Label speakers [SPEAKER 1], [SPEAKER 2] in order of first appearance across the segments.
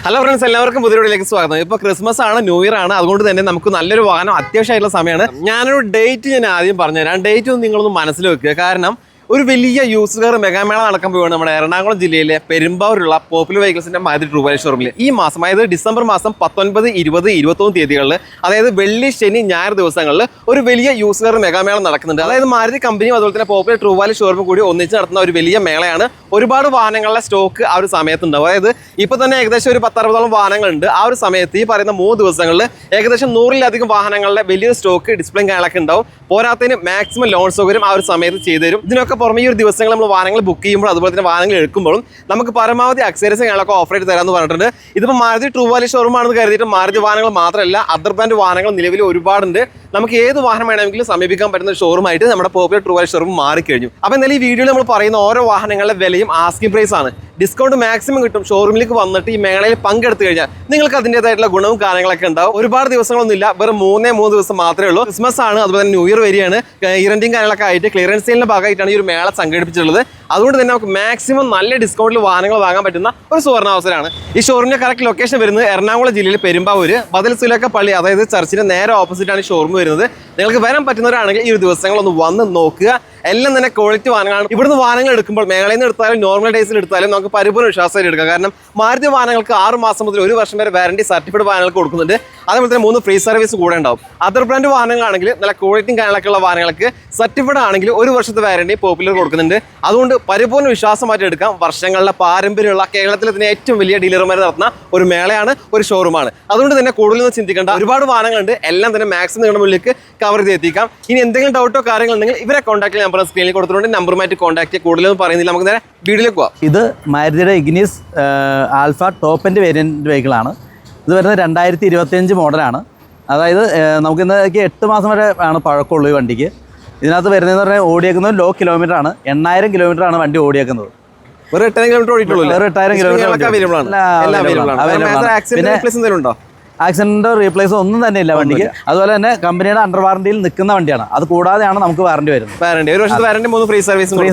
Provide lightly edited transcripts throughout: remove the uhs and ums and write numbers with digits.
[SPEAKER 1] Hello friends, എല്ലാവർക്കും പുതിയ വീഡിയോയിലേക്ക് സ്വാഗതം. ഇപ്പോൾ ക്രിസ്മസ് ആണ്, ന്യൂ ഇയർ ആണ്. അതുകൊണ്ട് തന്നെ നമുക്ക് നല്ലൊരു വാഹനം അത്യാവശ്യമായിട്ടുള്ള സമയമാണ്. ഞാനൊരു ഡേറ്റ് ആദ്യം പറഞ്ഞുതരാം. ഡേറ്റ് ഒന്ന് നിങ്ങളൊന്ന് മനസ്സിൽ വെക്കുക. കാരണം ഒരു വലിയ യൂസ് കാർ മെഗാമേള നടക്കാൻ പോവുകയാണ് നമ്മുടെ എറണാകുളം ജില്ലയിലെ പെരുമ്പാവൂരുള്ള പോപ്പുലർ വെഹിക്കിൾസിന്റെ മാരുതി ട്രൂ വാല്യൂ ഷോറൂമിൽ. ഈ മാസം, അതായത് ഡിസംബർ മാസം 19, 20, 21 തീയതികളിൽ, അതായത് വെള്ളി, ശനി, ഞായർ ദിവസങ്ങളിൽ ഒരു വലിയ യൂസ് കാർ മെഗാമേള നടക്കുന്നുണ്ട്. അതായത് മാരുതി കമ്പനിയും അതുപോലെ തന്നെ പോപ്പുലർ ട്രൂ വാല്യൂ ഷോറൂമും കൂടി ഒന്നിച്ച് നടത്തുന്ന ഒരു വലിയ മേളയാണ്. ഒരുപാട് വാഹനങ്ങളുടെ സ്റ്റോക്ക് ആ ഒരു സമയത്തുണ്ടാവും. അതായത് ഇപ്പോൾ തന്നെ ഏകദേശം ഒരു 10-60ഓളം വാഹനങ്ങളുണ്ട്. ആ ഒരു സമയത്ത് ഈ പറയുന്ന 3 ദിവസങ്ങളിൽ ഏകദേശം 100-ലധികം വാഹനങ്ങളുടെ വലിയൊരു സ്റ്റോക്ക് ഡിസ്പ്ലേയും കാര്യങ്ങളൊക്കെ ഉണ്ടാവും. പോരാത്തതിന് മാക്സിമം ലോൺ സൗകര്യം ആ ഒരു സമയത്ത് ചെയ്തു തരും. ഇതിനൊക്കെ പുറമെ ഈ ഒരു ദിവസങ്ങൾ നമ്മൾ വാഹനങ്ങൾ ബുക്ക് ചെയ്യുമ്പോൾ അതുപോലെ തന്നെ വാഹനങ്ങൾ എടുക്കുമ്പോഴും നമുക്ക് പരമാവധി അക്സസറീസ് കാര്യങ്ങളൊക്കെ ഓഫർ ചെയ്ത് തരാമെന്ന് പറഞ്ഞിട്ടുണ്ട്. ഇതിപ്പോൾ മാരുതി ട്രൂ വാല്യൂ ഷോറൂം ആണെന്ന് കരുതിയിട്ട് മാരുതി വാഹനങ്ങൾ മാത്രമല്ല, അതർ ബ്രാൻഡ് വാഹനങ്ങൾ നിലവിൽ ഒരുപാടുണ്ട്. നമുക്ക് ഏത് വാഹനം വേണമെങ്കിലും സമീപിക്കാൻ പറ്റുന്ന ഒരു ഷോറൂമായിട്ട് നമ്മുടെ പോപ്പുലർ ട്രൂ വാല്യൂ ഷോറൂം മാറിക്കഴിഞ്ഞു. അപ്പോൾ എന്തായാലും ഈ വീഡിയോയിൽ നമ്മൾ പറയുന്ന ഓരോ വാഹനങ്ങളുടെ വിലയും ആസ്കിംഗ് പ്രൈസ് ആണ്. ഡിസ്കൗണ്ട് മാക്സിമം കിട്ടും. ഷോറൂമിലേക്ക് വന്നിട്ട് ഈ മേളയിൽ പങ്കെടുത്തു കഴിഞ്ഞാൽ നിങ്ങൾക്ക് അതിൻ്റെതായിട്ടുള്ള ഗുണവും കാര്യങ്ങളൊക്കെ ഉണ്ടാവും. ഒരുപാട് ദിവസങ്ങളൊന്നുമില്ല, വെറും 3 ദിവസം മാത്രമേ ഉള്ളൂ. ക്രിസ്മസ് ആണ്, അതുപോലെ തന്നെ ന്യൂ ഇയർ വരികയാണ്. ഇയറിൻ്റെയും കാര്യങ്ങളൊക്കെ ആയിട്ട് ക്ലിയറൻസ് സെയിലിൻ്റെ ഭാഗമായിട്ടാണ് ഈ ഒരു മേള സംഘടിപ്പിച്ചിട്ടുള്ളത്. അതുകൊണ്ട് തന്നെ നമുക്ക് മാക്സിമം നല്ല ഡിസ്കൗണ്ടിൽ വാഹനങ്ങൾ വാങ്ങാൻ പറ്റുന്ന ഒരു സുവർണാവസരമാണ്. ഈ ഷോറൂമിന്റെ കറക്റ്റ് ലൊക്കേഷൻ വരുന്നത് എറണാകുളം ജില്ലയിൽ പെരുമ്പാവൂര് ബദൽ സുലക്ക പള്ളി, അതായത് ചർച്ചിന്റെ നേരെ ഓപ്പോസിറ്റാണ് ഈ ഷോറൂം വരുന്നത്. നിങ്ങൾക്ക് വരാൻ പറ്റുന്നവരാണെങ്കിൽ ഈ ഒരു ദിവസങ്ങളൊന്ന് വന്ന് നോക്കുക. എല്ലാം തന്നെ ക്വാളിറ്റി വാഹനങ്ങളാണ്. ഇവിടുന്ന് വാഹനങ്ങൾ എടുക്കുമ്പോൾ മേളയിൽ നിന്ന് എടുത്താലും നോർമൽ ഡേയ്സിൽ എടുത്താലും നമുക്ക് പരിപൂർണ്ണ വിശ്വാസമായിട്ട് എടുക്കാം. കാരണം മാരുതി വാഹനങ്ങൾക്ക് 6 മാസം മുതൽ 1 വർഷം വരെ വാറണ്ടി സർട്ടിഫൈഡ് വാഹനങ്ങൾക്ക് കൊടുക്കുന്നുണ്ട്. അതേപോലെ തന്നെ 3 ഫ്രീ സർവീസ് കൂടെ ഉണ്ടാവും. അതർ ബ്രാൻഡ് വാഹനങ്ങളാണെങ്കിൽ നല്ല ക്വാളിറ്റിയും കാര്യങ്ങളൊക്കെ ഉള്ള വാഹനങ്ങൾക്ക് സർട്ടിഫൈഡ് ആണെങ്കിൽ 1 വർഷത്തെ വാറണ്ടി പോപ്പുലർ കൊടുക്കുന്നുണ്ട്. അതുകൊണ്ട് പരിപൂർണ്ണ വിശ്വാസമായിട്ട് എടുക്കാം. വർഷങ്ങളുടെ പാരമ്പര്യമുള്ള കേരളത്തിലെ തന്നെ ഏറ്റവും വലിയ ഡീലർമാർ നടത്തുന്ന ഒരു മേളയാണ്, ഒരു ഷോറൂമാണ്. അതുകൊണ്ട് തന്നെ കൂടുതലൊന്നും ചിന്തിക്കേണ്ട. ഒരുപാട് വാഹനങ്ങളുണ്ട്. എല്ലാം തന്നെ മാക്സിമം നിങ്ങളുടെ മുന്നിലേക്ക് കവർ ചെയ്ത് എത്തിക്കാം. ഇനി എന്തെങ്കിലും ഡൗട്ടോ കാര്യങ്ങളുണ്ടെങ്കിൽ ഇവരെ കോൺടാക്ട് നമ്പർ സ്ക്രീനിൽ കൊടുത്തിട്ടുണ്ട്. നമ്പറുമായിട്ട് കോൺടാക്ട് ചെയ്യുക. കൂടുതലൊന്നും പറയുന്നില്ല, നമുക്ക് നേരെ വീഡിയോയിലേക്ക് പോകാം.
[SPEAKER 2] ഇത് മാരുതിയുടെ Ignis Alpha top end variant വെഹിക്കിളാണ്. ഇത് വരുന്നത് 2025 മോഡലാണ്. അതായത് നമുക്ക് ഇന്നേക്ക് 8 മാസം വരെ ആണ് പഴക്കമുള്ളൂ ഈ വണ്ടിക്ക്. ഇതിനകത്ത് വരുന്നതെന്ന് പറഞ്ഞാൽ ഓടിയേക്കുന്നത് ലോ കിലോമീറ്റർ ആണ്. 8000 കിലോമീറ്റർ ആണ് വണ്ടി ഓടിയേക്കുന്നത്.
[SPEAKER 1] വെറും 8000 കിലോമീറ്റർ ഓടിയിട്ടുള്ളൂ.
[SPEAKER 2] വെറും 8000 കിലോമീറ്റർ. ആക്സിഡന്റോ റീപ്ലേസോ ഒന്നും തന്നെ ഇല്ല വണ്ടിക്ക്. അതുപോലെ തന്നെ കമ്പനിയുടെ അണ്ടർ വാറണ്ടിയിൽ നിൽക്കുന്ന വണ്ടിയാണ്. അത് കൂടാതെയാണ് നമുക്ക് വാറണ്ടി വരുന്നത്.
[SPEAKER 1] വാറണ്ടി 1 വർഷത്തെ വാറണ്ടി, 3 ഫ്രീ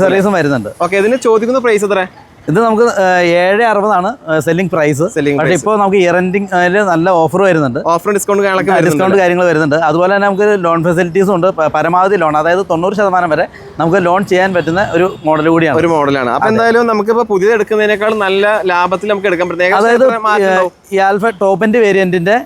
[SPEAKER 1] സർവീസും
[SPEAKER 2] വരുന്നുണ്ട്.
[SPEAKER 1] ഓക്കെ, ഇതിന് ചോദിക്കുന്ന പ്രൈസ് എത്ര?
[SPEAKER 2] ഇത് നമുക്ക് 760 ആണ് സെല്ലിംഗ് പ്രൈസ്. പക്ഷേ ഇപ്പോൾ നമുക്ക് ഇയർ എൻഡിങ് നല്ല ഓഫർ വരുന്നുണ്ട്.
[SPEAKER 1] ഡിസ്കൗണ്ട്
[SPEAKER 2] കാര്യങ്ങൾ വരുന്നുണ്ട്. അതുപോലെ തന്നെ നമുക്ക് ലോൺ ഫെസിലിറ്റീസും ഉണ്ട്. പരമാവധി ലോൺ, അതായത് 90% വരെ നമുക്ക് ലോൺ ചെയ്യാൻ പറ്റുന്ന ഒരു മോഡൽ കൂടിയാണ്.
[SPEAKER 1] ഒരു മോഡലാണ്. അപ്പൊ എന്തായാലും നമുക്കിപ്പോൾ പുതിയത് എടുക്കുന്നതിനേക്കാൾ നല്ല ലാഭത്തിൽ നമുക്ക് എടുക്കാൻ പറ്റും.
[SPEAKER 2] അതായത് ഈ ആൽഫ ടോപ്പ് എൻഡ് വേരിയന്റിന്റെ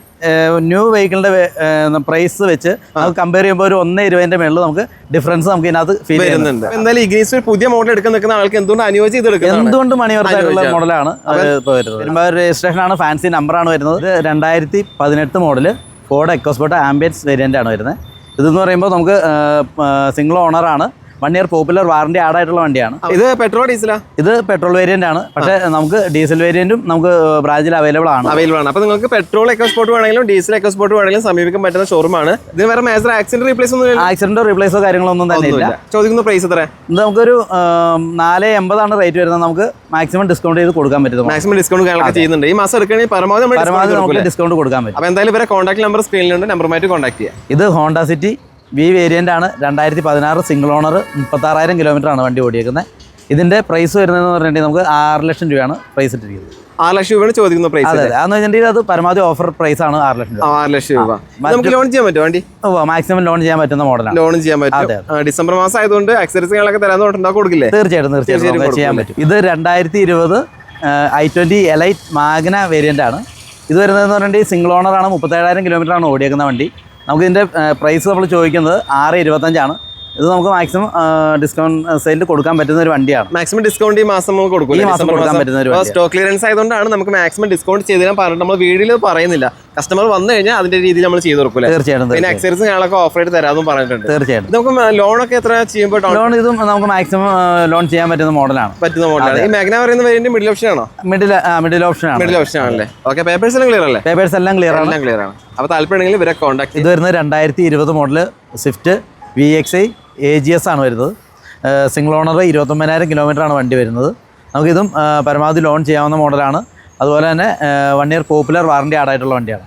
[SPEAKER 2] ന്യൂ വെഹിക്കിളിന്റെ പ്രൈസ് വെച്ച് നമുക്ക് കമ്പയർ ചെയ്യുമ്പോൾ ഒരു 1.20 മേളിൽ നമുക്ക് ഡിഫറൻസ് നമുക്ക് ഇതിനകത്ത് ഫീൽ ചെയ്യുന്നുണ്ട്.
[SPEAKER 1] എന്തായാലും ഇഗ്നിസ് ഒരു പുതിയ മോഡൽ എടുക്കുന്ന ആൾക്ക് എന്തുകൊണ്ട് അനുയോജ്യം
[SPEAKER 2] എന്തുകൊണ്ട് മണിവർത്തായിട്ടുള്ള മോഡലാണ് ഇപ്പോൾ വരുന്നത്. പെരുമ്പാവൂർ രജിസ്ട്രേഷൻ ആണ്, ഫാൻസി നമ്പറാണ് വരുന്നത്. 2018 model Ford EcoSport ambience variant ആണ് വരുന്നത്. ഇതെന്ന് പറയുമ്പോൾ നമുക്ക് സിംഗിൾ ഓണറാണ്. 1 ഇയർ പോപ്പുലർ വാറണ്ടി ആഡ് ആയിട്ടുള്ള വണ്ടിയാണ്.
[SPEAKER 1] ഇത് പെട്രോൾ ഡീസലാ?
[SPEAKER 2] ഇത് പെട്രോൾ വേരിയന്റ് ആണ്. പക്ഷേ നമുക്ക് ഡീസൽ വേരിയന്റും നമുക്ക് ബ്രാഞ്ചിൽ അവൈലബിൾ ആണ്.
[SPEAKER 1] അപ്പോൾ നിങ്ങൾക്ക് പെട്രോൾ എക്കോസ്പോർട്ട് വേണമെങ്കിലും ഡീസൽ എക്കോസ്പോർട്ട് വേണമെങ്കിലും സമീപിക്കാൻ പറ്റുന്ന ഷോറൂമാണ്. ഇത് വേറെ മേജർ ആക്സിഡന്റ് റീപ്ലേസ് ഒന്നും
[SPEAKER 2] ആക്സിഡന്റോ റീപ്ലേസോ കാര്യങ്ങളൊന്നും തന്നെ ഇല്ല.
[SPEAKER 1] ചോദിക്കുന്ന പ്രൈസ് എത്ര?
[SPEAKER 2] ഇത് നമുക്കൊരു 480 ആണ് റേറ്റ് വരുന്നത്. നമുക്ക് മാക്സിമം ഡിസ്കൗണ്ട് ചെയ്ത് കൊടുക്കാൻ പറ്റും.
[SPEAKER 1] മാക്സിമം ഡിസ്കൗണ്ട് കാര്യങ്ങളൊക്കെ ചെയ്യുന്നുണ്ട്. ഈ മാസം എടുക്കുകയാണെങ്കിൽ പരമാവധി
[SPEAKER 2] നമുക്ക് ഡിസ്കൗണ്ട് കൊടുക്കാൻ പറ്റും.
[SPEAKER 1] അപ്പോൾ എന്തായാലും ഇവരെ കോൺടാക്ട് നമ്പർ സ്ക്രീനിലുണ്ട്. നമ്പറുമായിട്ട് കോൺടാക്ട് ചെയ്യാം.
[SPEAKER 2] ഇത് ഹോണ്ട സിറ്റി വി വേരിയൻ്റ് ആണ്. 2016 സിംഗിൾ ഓണർ. 36,000 കിലോമീറ്റർ ആണ് വണ്ടി ഓടിയേക്കുന്നത്. ഇതിൻ്റെ പ്രൈസ് വരുന്നതെന്ന് പറഞ്ഞിട്ടുണ്ടെങ്കിൽ നമുക്ക് 6 ലക്ഷം രൂപയാണ് പ്രൈസ് ഇട്ടിരിക്കുന്നത്.
[SPEAKER 1] 6 ലക്ഷം രൂപയാണ് ചോദിക്കുന്ന പ്രൈസ്.
[SPEAKER 2] അതെ, അതെന്ന് വെച്ചിട്ടുണ്ടെങ്കിൽ അത് പരമാവധി ഓഫർ പ്രൈസ് ആണ് 6 ലക്ഷം രൂപ.
[SPEAKER 1] 6 ലക്ഷം രൂപ നമുക്ക് ലോൺ ചെയ്യാൻ പറ്റും. വണ്ടി
[SPEAKER 2] മാക്സിമം ലോൺ ചെയ്യാൻ പറ്റുന്ന മോഡലാണ്.
[SPEAKER 1] ലോൺ ചെയ്യാൻ പറ്റും. ഡിസംബർ മാസം ആയതുകൊണ്ട് അക്സസറീസുകളൊക്കെ തരാൻ കൊടുക്കില്ലേ?
[SPEAKER 2] തീർച്ചയായിട്ടും ചെയ്യാൻ പറ്റും. ഇത് 2020 i20 എലൈറ്റ് മാഗ്ന വേരിയൻ്റ് ആണ്. ഇത് വരുന്നതെന്ന് പറഞ്ഞിട്ടുണ്ടെങ്കിൽ സിംഗിൾ ഓണറാണ്. 37,000 കിലോമീറ്റർ ആണ് ഓടിയേക്കുന്ന വണ്ടി. നമുക്ക് ഇതിൻ്റെ പ്രൈസ് നമ്മൾ ചോദിക്കുന്നത് 625 ആണ്. ഇത് നമുക്ക് മാക്സിമം ഡിസ്കൗണ്ട് സെയിലിൽ കൊടുക്കാൻ പറ്റുന്ന ഒരു വണ്ടിയാണ്.
[SPEAKER 1] മാക്സിമം ഡിസ്കൗണ്ട് ഈ മാസം നമുക്ക് കൊടുക്കും.
[SPEAKER 2] ഈ മാസം കൊടുക്കാൻ പറ്റുന്ന ഒരു
[SPEAKER 1] സ്റ്റോക്ക് ക്ലിയറൻസ് ആയതുകൊണ്ടാണ് നമുക്ക് മാക്സിമം ഡിസ്കൗണ്ട് ചെയ്ത് തരാൻ പറഞ്ഞിട്ട് നമ്മൾ വീഡിയോയിൽ പറയുന്നില്ല. കസ്റ്റമർ വന്നു കഴിഞ്ഞാൽ അതിന്റെ രീതിയിൽ നമ്മൾ ചെയ്ത് കൊടുക്കില്ല.
[SPEAKER 2] തീർച്ചയായിട്ടും.
[SPEAKER 1] പിന്നെ അക്സസറീസ് ഞങ്ങളൊക്കെ ഓഫർ ചെയ്ത് തരാമെന്നും പറഞ്ഞിട്ടുണ്ട്.
[SPEAKER 2] തീർച്ചയായിട്ടും.
[SPEAKER 1] നമുക്ക് ലോണൊക്കെ എത്ര ചെയ്യുമ്പോൾ?
[SPEAKER 2] ലോൺ ഇതും നമുക്ക് മാക്സിമം ലോൺ ചെയ്യാൻ പറ്റുന്ന മോഡലാണ്.
[SPEAKER 1] ഈ മാഗ്ന പറയുന്ന വേരിയന്റ് മിഡിൽ ഓപ്ഷൻ ആണോ?
[SPEAKER 2] മിഡിൽ ഓപ്ഷൻ
[SPEAKER 1] ആണല്ലേ? ഓക്കെ, പേപ്പേഴ്സ് എല്ലാം ക്ലിയർ അല്ലേ?
[SPEAKER 2] പേപ്പേഴ്സ് എല്ലാം ക്ലിയർ ആണ്.
[SPEAKER 1] അപ്പോൾ താല്പര്യമുണ്ടെങ്കിൽ ഇവരെ കോൺടാക്ട്.
[SPEAKER 2] ഇത് വരുന്നത് 2020 മോഡൽ സ്വിഫ്റ്റ് VXi AGS ആണ് വരുന്നത്. Single owner. 29,000 കിലോമീറ്റർ ആണ് വണ്ടി വരുന്നത്. നമുക്കിതും പരമാവധി ലോൺ ചെയ്യാവുന്ന മോഡലാണ്. അതുപോലെ തന്നെ 1 ഇയർ പോപ്പുലർ വാറണ്ടി ആഡ് ആയിട്ടുള്ള വണ്ടിയാണ്.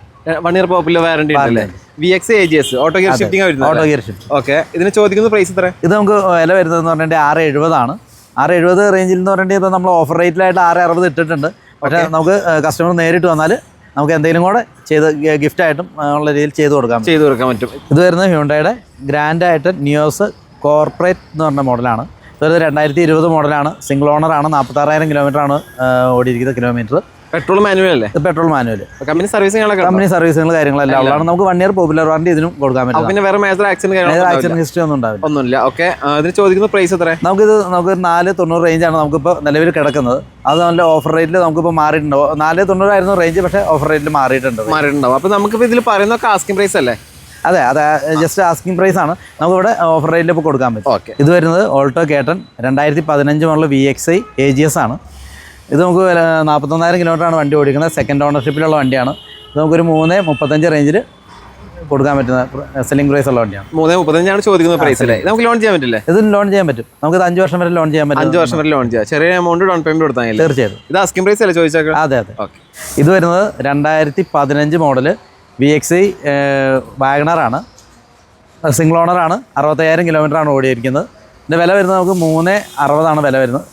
[SPEAKER 1] 1 ഇയർ പോപ്പുലർ വാറണ്ടി ഉണ്ടല്ലേ? VXi AGS auto gear shifting വരുന്നത്.
[SPEAKER 2] Auto gear shift.
[SPEAKER 1] ഓക്കെ, ഇതിന് ചോദിക്കുന്ന പ്രൈസ് എത്ര?
[SPEAKER 2] ഇത് നമുക്ക് വില വരുന്നതെന്ന് പറഞ്ഞിട്ടുണ്ടെങ്കിൽ 670 ആണ്. 670 റേഞ്ചിൽ എന്ന് പറഞ്ഞിട്ടുണ്ടെങ്കിൽ ഇപ്പോൾ നമ്മൾ ഓഫർ റേറ്റിലായിട്ട് 660 ഇട്ടിട്ടുണ്ട്. പക്ഷേ നമുക്ക് കസ്റ്റമർ നേരിട്ട് വന്നാൽ നമുക്ക് എന്തെങ്കിലും കൂടെ ചെയ്ത് ഗിഫ്റ്റായിട്ടും ഉള്ള രീതിയിൽ ചെയ്ത് കൊടുക്കാൻ
[SPEAKER 1] പറ്റും.
[SPEAKER 2] ഇത് വരുന്നത് ഹ്യുണ്ടായുടെ ഗ്രാൻഡ് ആയിട്ട് നിയോസ് കോർപ്പറേറ്റ് എന്ന് പറഞ്ഞ മോഡലാണ്. ഇത് 2020 മോഡലാണ്. സിംഗിൾ ഓണറാണ്. 46,000 കിലോമീറ്ററാണ് ഓടിയിരിക്കുന്ന കിലോമീറ്റർ.
[SPEAKER 1] പെട്രോൾ മാനുവൽ അല്ലേ?
[SPEAKER 2] Petrol manual.
[SPEAKER 1] കമ്പനി സർവീസുകളൊക്കെ
[SPEAKER 2] കമ്പനി സർവീസുകൾ കാര്യങ്ങളെല്ലാം ഉള്ളതാണ്. നമുക്ക് 1 ഇയർ പോപ്പുലർ വാറണ്ടി ഇതിനും കൊടുക്കാൻ പറ്റും.
[SPEAKER 1] പിന്നെ വേറെ മേജർ
[SPEAKER 2] ആക്സിഡന്റ് ഹിസ്റ്ററി ഒന്നും ഉണ്ടാവില്ല.
[SPEAKER 1] ഒന്നുമില്ല. ഓക്കെ, ഇതിന് ചോദിക്കുന്ന പ്രൈസ് എത്ര?
[SPEAKER 2] നമുക്ക് 490 റേഞ്ചാണ് നമുക്കിപ്പോൾ നിലവിൽ കിടക്കുന്നത്. അത് നല്ല ഓഫർ റേറ്റിൽ നമുക്കിപ്പോൾ മാറിയിട്ടുണ്ടോ? 490 ആയിരുന്നു റേഞ്ച്, പക്ഷേ ഓഫർ റേറ്റിൽ മാറിയിട്ടുണ്ടാവും.
[SPEAKER 1] അപ്പോൾ നമുക്കിപ്പോൾ ഇതിൽ പറയുന്നൊക്കെ ആസ്കിംഗ് പ്രൈസ് അല്ലേ?
[SPEAKER 2] അതെ, ജസ്റ്റ് ആസ്കിംഗ് പ്രൈസ് ആണ്. നമുക്കിവിടെ ഓഫർ റേറ്റിൽ ഇപ്പോൾ കൊടുക്കാൻ പറ്റും.
[SPEAKER 1] ഓക്കെ,
[SPEAKER 2] ഇത് വരുന്നത് ഓൾട്ടോ കേട്ടൺ 2015 മോഡൽ VXi AGS ആണ്. ഇത് നമുക്ക് 41,000 കിലോമീറ്ററാണ് വണ്ടി ഓടിക്കുന്നത്. സെക്കൻഡ് ഓണർഷിപ്പിലുള്ള വണ്ടിയാണ്. ഇത് നമുക്കൊരു 335 റേഞ്ചിൽ കൊടുക്കാൻ പറ്റുന്ന സെല്ലിംഗ് പ്രൈസ് ഉള്ള വണ്ടിയാണ്.
[SPEAKER 1] 335 ചോദിക്കുന്ന പ്രൈസ് അല്ലേ? നമുക്ക് ലോൺ ചെയ്യാൻ പറ്റില്ലേ?
[SPEAKER 2] ഇത് ലോൺ ചെയ്യാൻ പറ്റും. നമുക്ക് 5 വർഷം വരെ ലോൺ ചെയ്യാൻ പറ്റും.
[SPEAKER 1] 5 വർഷം വരെ ലോൺ ചെയ്യാം. ചെറിയ എമൗണ്ട് ഡൗൺ പേയ്മെന്റ് കൊടുത്താൽ
[SPEAKER 2] തീർച്ചയായിട്ടും.
[SPEAKER 1] ഇത് ആസ്കിംഗ് പ്രൈസ് അല്ലേ ചോദിച്ചേക്കാം?
[SPEAKER 2] അതെ. ഓക്കെ, ഇത് വരുന്നത് 2015 മോഡൽ VXi വാഗണറാണ്. സിംഗിൾ ഓണറാണ്. 65,000 കിലോമീറ്ററാണ് ഓടിയിരിക്കുന്നത്. ഇതിൻ്റെ വില വരുന്നത് നമുക്ക് 360 വില വരുന്നത്.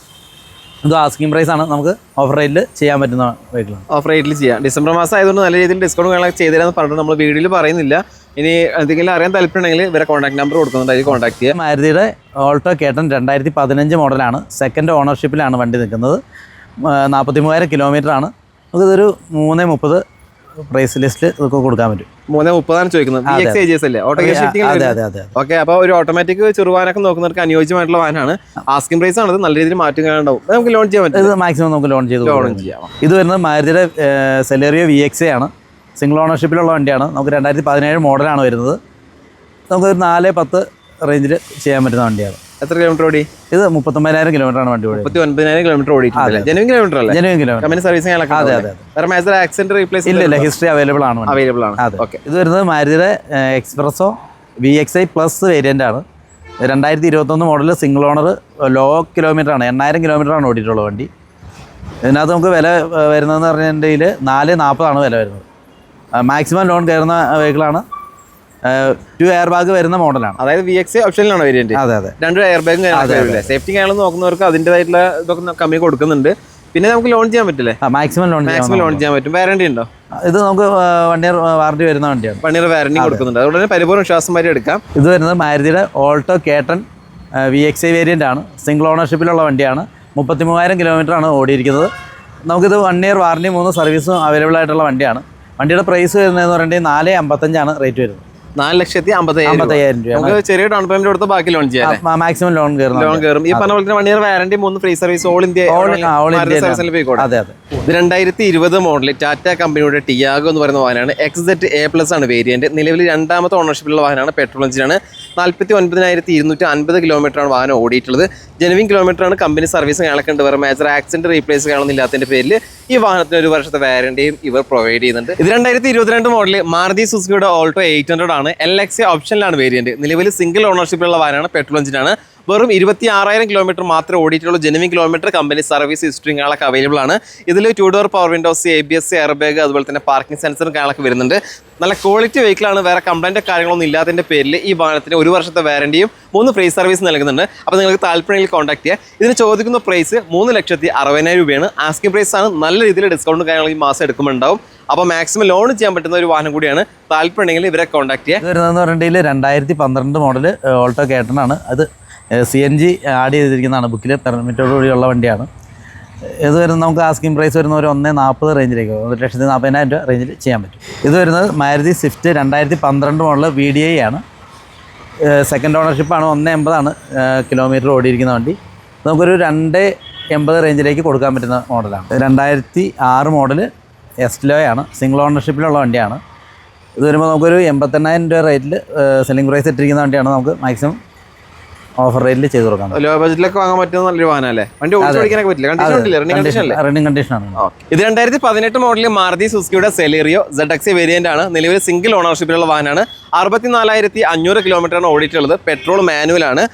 [SPEAKER 2] ഇത് ആസ്കിംഗ് പ്രൈസ് ആണ്. നമുക്ക് ഓഫർ റേറ്റിൽ ചെയ്യാൻ പറ്റുന്ന വെഹിക്കിളാണ്.
[SPEAKER 1] ഓഫർ റേറ്റിൽ ചെയ്യാം. ഡിസംബർ മാസം ആയതുകൊണ്ട് നല്ല രീതിയിൽ ഡിസ്കൗണ്ട് കാര്യങ്ങളൊക്കെ ചെയ്തുതരാമെന്ന് പറഞ്ഞിട്ട് നമ്മൾ വീഡിയോയിൽ പറയുന്നില്ല. ഇനി എന്തെങ്കിലും അറിയാൻ താല്പര്യമുണ്ടെങ്കിൽ ഇവരെ കോൺടാക്ട് നമ്പർ കൊടുക്കുന്നുണ്ട്, അതിൽ കോൺടാക്ട് ചെയ്യാം.
[SPEAKER 2] മാരുതിയുടെ ഓൾട്ടോ കേട്ടൺ 2015 മോഡലാണ്. സെക്കൻഡ് ഓണർഷിപ്പിലാണ് വണ്ടി നിൽക്കുന്നത്. 43,000 കിലോമീറ്ററാണ്. നമുക്കിതൊരു 330 പ്രൈസ് ലിസ്റ്റിൽ ഇതൊക്കെ കൊടുക്കാൻ പറ്റും.
[SPEAKER 1] 330 ചോദിക്കുന്നത്. VXi AGS അല്ലേ? ഓട്ടോ
[SPEAKER 2] അതെ.
[SPEAKER 1] ഓക്കെ, അപ്പോൾ ഒരു ഓട്ടോമാറ്റിക് ചെറുവാനൊക്കെ നോക്കുന്നവർക്ക് അനുയോജ്യമായിട്ടുള്ള വാഹനമാണ്. ആസ്കിംഗ് പ്രൈസ് ആണ്. നല്ല രീതിയിൽ മാറ്റം കാണുണ്ടാവും. നമുക്ക് ലോൺ ചെയ്യാൻ പറ്റും.
[SPEAKER 2] ഇത് മാക്സിമം നമുക്ക് ലോൺ ചെയ്യാം. ഇത് വരുന്നത് മാരുതിയുടെ സെലേറിയോ VXi ആണ്. സിംഗിൾ ഓണർഷിപ്പിലുള്ള വണ്ടിയാണ്. നമുക്ക് 2017 മോഡലാണ് വരുന്നത്. നമുക്കൊരു 410 റേഞ്ചിൽ ചെയ്യാൻ പറ്റുന്ന വണ്ടിയാണ്.
[SPEAKER 1] എത്ര കിലോമീറ്റർ ഓടി?
[SPEAKER 2] ഇത് 39,000 കിലോമീറ്ററാണ് വണ്ടി ഓടി.
[SPEAKER 1] 39,000 കിലോമീറ്റർ ഓടിയിട്ടുണ്ട്. ജെനുവിൻ കിലോമീറ്റർ അല്ലേ?
[SPEAKER 2] Genuine kilometre.
[SPEAKER 1] കമ്പനി സർവീസിംഗ് വേറെ മേജർ ആക്സിഡന്റ് റീപ്ലേസ്
[SPEAKER 2] ഇല്ല, ഹിസ്റ്ററി അവൈലബിൾ ആണ്.
[SPEAKER 1] അതെ. ഓക്കെ,
[SPEAKER 2] ഇത് വരുന്നത് മാരുതിയുടെ എക്സ്പ്രസോ VXi പ്ലസ് വേരിയന്റ് ആണ്. 2021 model single owner. Low kilometre ആണ്. 8,000 കിലോമീറ്ററാണ് ഓടിയിട്ടുള്ള വണ്ടി. ഇതിനകത്ത് നമുക്ക് വില വരുന്നതെന്ന് പറഞ്ഞിട്ടുണ്ടെങ്കിൽ 440 വില വരുന്നത്. മാക്സിമം ലോൺ കയറുന്ന വെഹിക്കിളാണ്. 2 എയർ ബാഗ് വരുന്ന മോഡലാണ്.
[SPEAKER 1] അതായത് VXi ഓപ്ഷനിലാണ് വേരിയന്റ്.
[SPEAKER 2] അതെ. 2
[SPEAKER 1] എയർ ബാഗും സേഫ്റ്റി കാര്യങ്ങളും നോക്കുന്നവർക്ക് അതിൻ്റെതായിട്ടുള്ള ഇതൊക്കെ കമ്പനി കൊടുക്കുന്നുണ്ട്. പിന്നെ നമുക്ക് ലോൺ ചെയ്യാൻ പറ്റില്ലേ?
[SPEAKER 2] മാക്സിമം ലോൺ
[SPEAKER 1] ചെയ്യാൻ പറ്റും. വാറണ്ടി ഉണ്ടോ?
[SPEAKER 2] ഇത് നമുക്ക് 1 ഇയർ വാറണ്ടി വരുന്ന വണ്ടിയാണ്.
[SPEAKER 1] 1 ഇയർ വാറണ്ടി കൊടുക്കുന്നുണ്ട്. അതുകൊണ്ട് തന്നെ പരിപൂർണ്ണ വിശ്വാസമായിട്ട് എടുക്കാം.
[SPEAKER 2] ഇത് വരുന്നത് മാരുതിയുടെ ഓൾട്ടോ കേട്ടൺ VXi വേരിയന്റ് ആണ്. സിംഗിൾ ഓണർഷിപ്പിലുള്ള വണ്ടിയാണ്. 33,000 കിലോമീറ്ററാണ് ഓടിയിരിക്കുന്നത്. നമുക്കിത് 1 ഇയർ വാറണ്ടി 3 സർവീസും അവൈലബിൾ ആയിട്ടുള്ള വണ്ടിയാണ്. വണ്ടിയുടെ പ്രൈസ് വരുന്നതെന്ന് പറഞ്ഞിട്ടുണ്ടെങ്കിൽ 455 റേറ്റ് വരുന്നത്.
[SPEAKER 1] 4,50,000 രൂപ. നമുക്ക് ചെറിയ ഡൗൺ പേയ്മെന്റ് കൊടുത്ത് ബാക്കി ലോൺ ചെയ്യാം.
[SPEAKER 2] മാക്സിമം ലോൺ കയറും.
[SPEAKER 1] ഈ പറഞ്ഞ പോലെ തന്നെ 1 year warranty 3 free service all India.
[SPEAKER 2] അതെ.
[SPEAKER 1] 2020 മോഡൽ ടാറ്റ കമ്പനിയുടെ ടിയാഗോ എന്ന് പറയുന്ന വാഹനമാണ്. XZ ആണ് വേരിയന്റ്. നിലവിൽ 2ാമത്തെ ഓണർഷിപ്പിലുള്ള വാഹനമാണ്. പെട്രോൾ എഞ്ചിനാണ്. 49,250 കിലോമീറ്ററാണ് വാഹനം ഓടിയിട്ടുള്ളത്. ജെനുവിൻ കിലോമീറ്ററാണ്. കമ്പനി സർവീസ് കാണക്കുന്നുണ്ട്. വേറെ മേജർ ആക്സിഡന്റ് റീപ്ലേസ് കാണുന്നില്ലാത്തതിന്റെ പേരിൽ ഈ വാഹനത്തിന് 1 വർഷത്തെ വാറണ്ടിയും ഇവർ പ്രൊവൈഡ് ചെയ്യുന്നുണ്ട്. ഇത് 2022 മോഡൽ മാരുതി സുസുക്കിയുടെ ഓൾട്ടോ 800 ആണ്. LXi ഓപ്ഷനിലാണ് വേരിയന്റ്. നിലവിൽ സിംഗിൾ ഓണർഷിപ്പിലുള്ള വാഹനമാണ്. പെട്രോൾ എഞ്ചിനാണ്. വെറും 26,000 കിലോമീറ്റർ മാത്രമേ ഓടിയിട്ടുള്ളൂ. Genuine kilometre. കമ്പനി സർവീസ് ഹിസ്റ്ററിയും കാര്യങ്ങളൊക്കെ അവൈലബിൾ ആണ്. ഇതിൽ 2 door power windows, ABS, air bag, അതുപോലെ തന്നെ പാർക്കിംഗ് സെൻസറും കാര്യങ്ങളൊക്കെ വരുന്നുണ്ട്. നല്ല ക്വാളിറ്റി വെഹിക്കിളാണ്. വേറെ കംപ്ലൈൻറ്റ് കാര്യങ്ങളൊന്നും ഇല്ലാത്തതിൻ്റെ പേരിൽ ഈ വാഹനത്തിന് 1 വർഷത്തെ വാറണ്ടിയും 3 ഫ്രീ സർവീസ് നൽകുന്നുണ്ട്. അപ്പോൾ നിങ്ങൾക്ക് താല്പര്യമെങ്കിൽ കോൺടാക്ട് ചെയ്യുക. ഇതിന് ചോദിക്കുന്ന പ്രൈസ് 3,60,000 രൂപയാണ്. ആസ്കിംഗ് പ്രൈസ് ആണ്. നല്ല രീതിയിൽ ഡിസ്കൗണ്ട് കാര്യങ്ങൾ ഈ മാസം എടുക്കുമ്പോണ്ടാവും. അപ്പോൾ മാക്സിമം ലോൺ ചെയ്യാൻ പറ്റുന്ന ഒരു വാഹനം കൂടിയാണ്. താല്പര്യമുണ്ടെങ്കിൽ ഇവരെ കോൺടാക്ട് ചെയ്യുക.
[SPEAKER 2] ഇത് വരുന്നതെന്ന് പറഞ്ഞിട്ടുണ്ടെങ്കിൽ 2012 മോഡൽ ഓൾട്ടോ കേട്ടനാണ്. അത് CNG ആഡ് ചെയ്തിരിക്കുന്നതാണ്. ബുക്കിൽ പെർമിറ്റോടുകൂടിയുള്ള വണ്ടിയാണ്. ഇത് വരുന്നത് നമുക്ക് ആസ്കിംഗ് പ്രൈസ് വരുന്ന ഒരു 1,40,000 റേഞ്ചിലേക്ക് 1,40,000 രൂപ റേഞ്ചിൽ ചെയ്യാൻ പറ്റും. ഇത് വരുന്നത് മാരുതി സ്വിഫ്റ്റ് 2012 മോഡൽ VDI ആണ്. സെക്കൻഡ് ഓണർഷിപ്പാണ്. 180 കിലോമീറ്റർ ഓടിയിരിക്കുന്ന വണ്ടി. നമുക്കൊരു 280 റേഞ്ചിലേക്ക് കൊടുക്കാൻ പറ്റുന്ന മോഡലാണ്. 2006 മോഡൽ എസ്റ്റ്ലോയാണ്. സിംഗിൾ ഓണർഷിപ്പിലുള്ള വണ്ടിയാണ്. ഇത് വരുമ്പോൾ നമുക്കൊരു 88,000 രൂപ റേറ്റിൽ സെല്ലിംഗ് പ്രൈസ് ഇട്ടിരിക്കുന്ന വണ്ടിയാണ്. നമുക്ക് മാക്സിമം ഓഫർ റേറ്റിൽ ചെയ്ത് കൊടുക്കാം.
[SPEAKER 1] ലോ ബഡ്ജറ്റിലൊക്കെ വാങ്ങാൻ പറ്റുന്ന നല്ലൊരു വാഹനമല്ലേ? വണ്ടി ഓടിക്കാനൊക്കെ പറ്റില്ല.
[SPEAKER 2] റണ്ണിംഗ് കണ്ടീഷനാണ്.
[SPEAKER 1] ഇത് 2018 മോഡൽ മാരുതി സുസുക്കിയുടെ സെലേറിയോ ZXi വേരിയന്റ് ആണ്. നിലവിൽ സിംഗിൾ ഓണർഷിപ്പിലുള്ള വാഹനമാണ്. 64,500 കിലോമീറ്ററാണ് ഓടിയിട്ടുള്ളത്. പെട്രോൾ മാനുവലാണ്.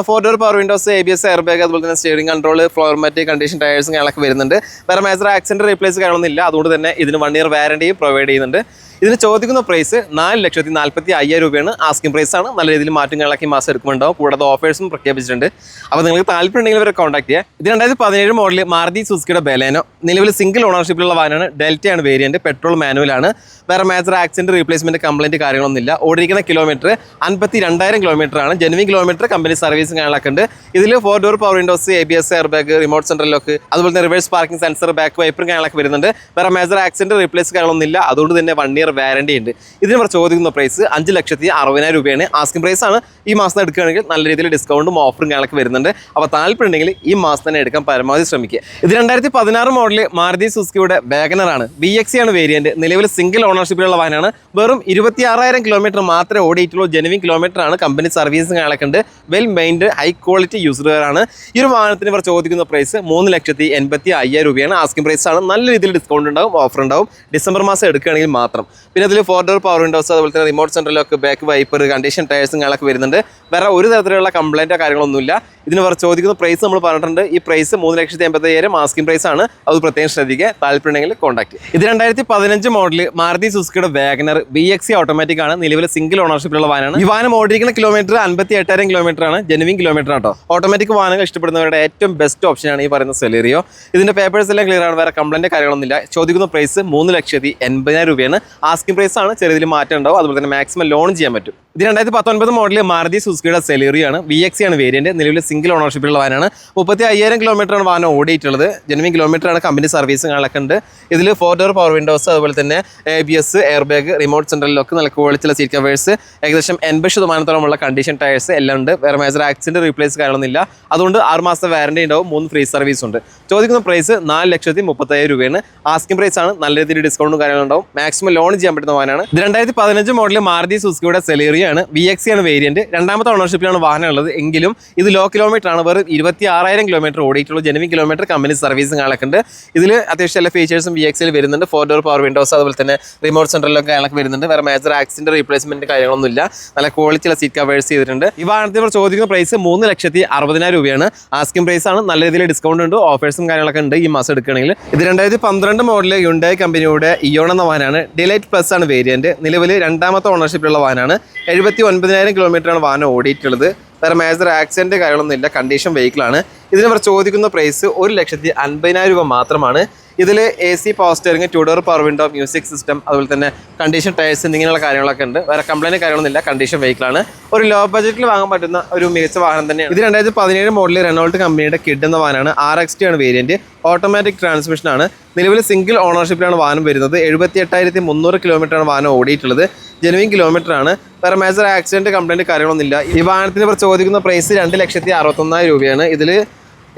[SPEAKER 1] 4 door power windows, ABS, air bag, അതുപോലെ തന്നെ steering control, floor mat, condition ടയേഴ്സും കാര്യങ്ങളൊക്കെ വരുന്നുണ്ട്. വേറെ മേജർ ആക്സിഡന്റ് റീപ്ലേസ് കാണുന്നില്ല. അതുകൊണ്ട് തന്നെ ഇതിന് 1 ഇയർ വാറണ്ടിയും പ്രൊവൈഡ് ചെയ്യുന്നുണ്ട്. ഇതിന് ചോദിക്കുന്ന പ്രൈസ് 4,45,000 രൂപയാണ്. ആസ്കിംഗ് പ്രൈസ് ആണ്. നല്ല രീതിയിൽ മാറ്റങ്ങളൊക്കെ ഈ മാസം എടുക്കുന്നുണ്ടാവും. കൂടാതെ ഓഫേഴ്സും പ്രഖ്യാപിച്ചിട്ടുണ്ട്. അപ്പോൾ നിങ്ങൾക്ക് താല്പര്യമുണ്ടെങ്കിൽ ഇവരെ കോൺടാക്ട് ചെയ്യുക. ഇത് 2017 മോഡൽ മാരുതി സുസുക്കിയുടെ ബലേനോ. നിലവിൽ സിംഗിൾ ഓണർഷിപ്പിലുള്ള വാഹനമാണ്. ഡെൽറ്റയാണ് വേരിയന്റ്. പെട്രോൾ മാനുവലാണ്. വേറെ മേജർ ആക്സിഡന്റ് റീപ്ലേസ്മെന്റ് കംപ്ലൈന്റ് കാര്യങ്ങളൊന്നുമില്ല. ഓടിയിരിക്കുന്ന കിലോമീറ്റർ 52,000 കിലോമീറ്റർ ആണ്. ജെനുവിൻ കിലോമീറ്റർ കമ്പനി സർവീസും കാര്യങ്ങളൊക്കെ ഉണ്ട്. ഇതിൽ 4 door power windows, ABS, air bag, remote central lock, അതുപോലെ തന്നെ റിവേഴ്സ് പാർക്കിംഗ് സെൻസർ, ബാക്ക് വൈപ്പറും കാര്യങ്ങളൊക്കെ വരുന്നുണ്ട്. വേറെ മേജർ ആക്സിഡന്റ് റീപ്ലേസ് കാര്യങ്ങളൊന്നുമില്ല. അതുകൊണ്ട് തന്നെ 1 ഇയർ വാറണ്ടി ഉണ്ട്. ഇതിന് നമ്മൾ ചോദിക്കുന്ന പ്രൈസ് 5,60,000 രൂപയാണ്. ആസ്കിംഗ് പ്രൈസ് ആണ്. ഈ മാസം എടുക്കുകയാണെങ്കിൽ നല്ല രീതിയിൽ ഡിസ്കൗണ്ടും ഓഫറും കാര്യങ്ങളൊക്കെ വരുന്നുണ്ട്. അപ്പോൾ താല്പര്യമുണ്ടെങ്കിൽ ഈ മാസം തന്നെ എടുക്കാൻ പരമാവധി ശ്രമിക്കുക. ഇത് 2016 മോഡൽ മാരുതി സുസുക്കിയുടെ വാഗനർ ആണ്. VXC ആണ് വേരിയന്റ്. നിലവിൽ സിംഗിൾ ഓണർഷിപ്പിലുള്ള വാഹനമാണ്. വെറും 26,000 കിലോമീറ്റർ മാത്രമേ ഓടിയിട്ടുള്ളൂ. ജെനുവിൻ കിലോമീറ്റർ ആണ്. കമ്പനി സർവീസും കാര്യങ്ങളൊക്കെ ഉണ്ട്. വെൽ മെയിൻഡ് ഹൈ ക്വാളിറ്റി യൂസറാണ്. ഈ ഒരു വാഹനത്തിന് ഇവർ ചോദിക്കുന്ന പ്രൈസ് 3,85,000 രൂപയാണ്. ആസ്കിംഗ് പ്രൈസ് ആണ്. നല്ല രീതിയിൽ ഡിസ്കൗണ്ട് ഉണ്ടാവും, ഓഫർ ഉണ്ടാവും. ഡിസംബർ മാസം എടുക്കുകയാണെങ്കിൽ മാത്രം. പിന്നെ അതിൽ 4 ഡോർ പവർ വിൻഡോസ്, അതുപോലെ തന്നെ remote central lock, back wiper, condition ടയേഴ്സും കാര്യങ്ങളൊക്കെ വരുന്നുണ്ട്. വേറെ ഒരു തരത്തിലുള്ള കംപ്ലൈൻറ്റോ കാര്യങ്ങളൊന്നുമില്ല. ഇതിന് ഇവർ ചോദിക്കുന്ന പ്രൈസ് നമ്മൾ പറഞ്ഞിട്ടുണ്ട്. ഈ പ്രൈസ് 3,85,000 ആസ്കിംഗ് പ്രൈസ് ആണ്. അത് പ്രത്യേകം ശ്രദ്ധിക്കുക. താല്പര്യമുണ്ടെങ്കിൽ കോൺടാക്ട് ചെയ്യുക. ഇത് 2015 മോഡൽ മാരുതി സുസുക്കിയുടെ വാഗനർ VXC ഓട്ടോമാറ്റിക് ആണ്. നിലവിൽ സിംഗിൾ ഓണർഷിപ്പിലുള്ള വാഹനമാണ്. ഈ വാഹനം ഓടിക്കുന്ന കിലോമീറ്റർ 58,000 കിലോമീറ്റർ ആണ്. Genuine kilometre auto. ഓട്ടോമാറ്റിക് വാഹനങ്ങൾ ഇഷ്ടപ്പെടുന്നവരുടെ ഏറ്റവും ബെസ്റ്റ് ഓപ്ഷനാണ് ഈ പറയുന്ന സെലേറിയോ. ഇതിന്റെ പേപ്പേഴ്സ് എല്ലാം ക്ലിയർ ആണ്. വേറെ കംപ്ലൈന്റ് കാര്യങ്ങളൊന്നുമില്ല. ചോദിക്കുന്ന പ്രൈസ് 3,80,000 രൂപയാണ്. ആസ്കിംഗ് പ്രൈസ് ആണ്. ചെറിയ രീതിയിൽ മാറ്റം ഉണ്ടാവും. അതുപോലെ തന്നെ മാക്സിമം ലോൺ ചെയ്യാൻ പറ്റും. ഇത് 2019 മോഡൽ മാരുതി സുസുക്കിയുടെ സെലേറിയോ ആണ്. VXC ആണ് വേരിയന്റ്. നിലവിൽ സിംഗിൾ ഓണർഷിപ്പിലുള്ള വാഹനമാണ്. 35,000 കിലോമീറ്റർ ആണ് വാഹനം ഓടിയിട്ടുള്ളത്. ജെനുവിൻ കിലോമീറ്റർ ആണ്. കമ്പനി സർവീസും കാര്യങ്ങളൊക്കെ ഉണ്ട്. ഇതിൽ 4 ഡോർ പവർ വിൻഡോസ്, അതുപോലെ തന്നെ ABS, air bag, remote central lock, നല്ല ക്വാളിറ്റിയുള്ള സീറ്റ് കവേഴ്സ്, ഏകദേശം 80% കണ്ടീഷൻ ടയേഴ്സ് എല്ലാം ഉണ്ട്. വേറെ മേജർ ആക്സിഡന്റ് റീപ്ലേസ് കാര്യമൊന്നുമില്ല. അതുകൊണ്ട് 6 മാസത്തെ വാറണ്ടി ഉണ്ടാവും. 3 ഫ്രീ സർവീസ് ഉണ്ട്. ചോദിക്കുന്ന പ്രൈസ് 4,30,000 രൂപയാണ്. ആസ്കിംഗ് പ്രൈസ് ആണ്. നല്ല രീതിയിൽ ഡിസ്കൗണ്ടും കാര്യങ്ങളുണ്ടാവും. മാക്സിമം ലോൺ ചെയ്യാൻ പറ്റുന്ന വാഹനമാണ്. ഇത് 2015 മോഡൽ മാരുതി സുസുക്കിയുടെ സെലേറിയോ ആണ്. VXC ആണ് വേരിയന്റ്. രണ്ടാമത്തെ ഓണർഷിപ്പിലാണ് വാഹനം ഉള്ളത്. എങ്കിലും ഇത് ലോ കിലോമീറ്റർ ആണ്. വെറും 26,000 കിലോമീറ്റർ ഓടിയിട്ടുള്ളൂ. ജെനുവിൻ കിലോമീറ്റർ കമ്പനി സർവീസും കാര്യങ്ങളൊക്കെ ഇതിൽ അത്യാവശ്യം എല്ലാ ഫീച്ചേഴ്സും VXC വരുന്നുണ്ട്. 4 ഡോർ പവർ വിൻഡോസ്, അതുപോലെ തന്നെ റിമോട്ട് സെൻട്രലൊക്കെ കാര്യങ്ങളൊക്കെ വരുന്നുണ്ട്. വേറെ മേജർ ആക്സിഡന്റ് റീപ്ലേസ്മെന്റ് കാര്യങ്ങളൊന്നുമില്ല. നല്ല ക്വാളിറ്റിയുള്ള സീറ്റ് കവേഴ്സ് ചെയ്തിട്ടുണ്ട്. ഈ വാഹനത്തിന് ചോദിക്കുന്ന പ്രൈസ് 3,60,000 രൂപയാണ്. ആസ്കിംഗ് പ്രൈസ് ആണ്. നല്ല രീതിയിൽ ഡിസ്കൗണ്ട് ഉണ്ട്. ഓഫേഴ്സും കാര്യങ്ങളൊക്കെ ഉണ്ട് ഈ മാസം എടുക്കുകയാണെങ്കിൽ. ഇത് 2012 മോഡൽ ഹ്യുണ്ടായി കമ്പനിയുടെ ഇയോൺ എന്ന വാഹനമാണ്. ഡിലൈറ്റ് പ്ലസ് ആണ് വേരിയന്റ്. നിലവിൽ രണ്ടാമത്തെ ഓണർഷിപ്പിലുള്ള വാഹനമാണ്. 79,000 കിലോമീറ്ററാണ് വാഹനം ഓടിയിട്ടുള്ളത്. വേറെ മേജർ ആക്സിഡന്റ് കാര്യങ്ങളൊന്നുമില്ല. കണ്ടീഷൻ വെഹിക്കിളാണ്. ഇതിന് ഇവർ ചോദിക്കുന്ന പ്രൈസ് 1,50,000 രൂപ മാത്രമാണ്. ഇതിൽ AC power steering, 2 door power window, music system, അതുപോലെ തന്നെ കണ്ടീഷൻ ടയേഴ്സ് എന്നിങ്ങനെയുള്ള കാര്യങ്ങളൊക്കെ ഉണ്ട്. വേറെ കംപ്ലൈൻറ്റ് കാര്യങ്ങളൊന്നുമില്ല. കണ്ടീഷൻ വെഹിക്കിളാണ്. ഒരു ലോ ബഡ്ജറ്റിൽ വാങ്ങാൻ പറ്റുന്ന ഒരു മികച്ച വാഹനം തന്നെയാണ്. ഇത് 2017 മോഡൽ റെനോൾട്ട് കമ്പനിയുടെ കിഡ് എന്ന വാഹനമാണ്. RXT ആണ് വേരിയന്റ്. ഓട്ടോമാറ്റിക് ട്രാൻസ്മിഷൻ ആണ്. നിലവിൽ സിംഗിൾ ഓണർഷിപ്പിലാണ് വാഹനം വരുന്നത്. 78,300 കിലോമീറ്ററാണ് വാഹനം ഓടിയിട്ടുള്ളത്. ജെനുവിൻ കിലോമീറ്റർ ആണ്. വേറെ മേജർ ആക്സിഡന്റ് കംപ്ലൈൻറ്റ് കാര്യങ്ങളൊന്നുമില്ല. ഈ വാഹനത്തിന് ഇവർ ചോദിക്കുന്ന പ്രൈസ് 2,61,000 രൂപയാണ്. ഇതിൽ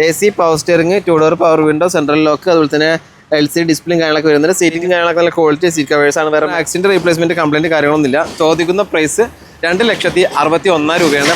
[SPEAKER 1] AC power steering, 2 door power window, central lock, അതുപോലെ തന്നെ LCD ഡിസ്പ്ലേയും കാര്യങ്ങളൊക്കെ വരുന്നുണ്ട്. സീറ്റിംഗ് കാര്യങ്ങളൊക്കെ നല്ല ക്വാളിറ്റി സീറ്റ് കവേഴ്സ് ആണ്. വേറെ ആക്സിഡന്റ് റീപ്ലേസ്മെന്റ് കംപ്ലൈൻറ്റ് കാര്യങ്ങളൊന്നുമില്ല. ചോദിക്കുന്ന പ്രൈസ് 2,61,000 രൂപയാണ്.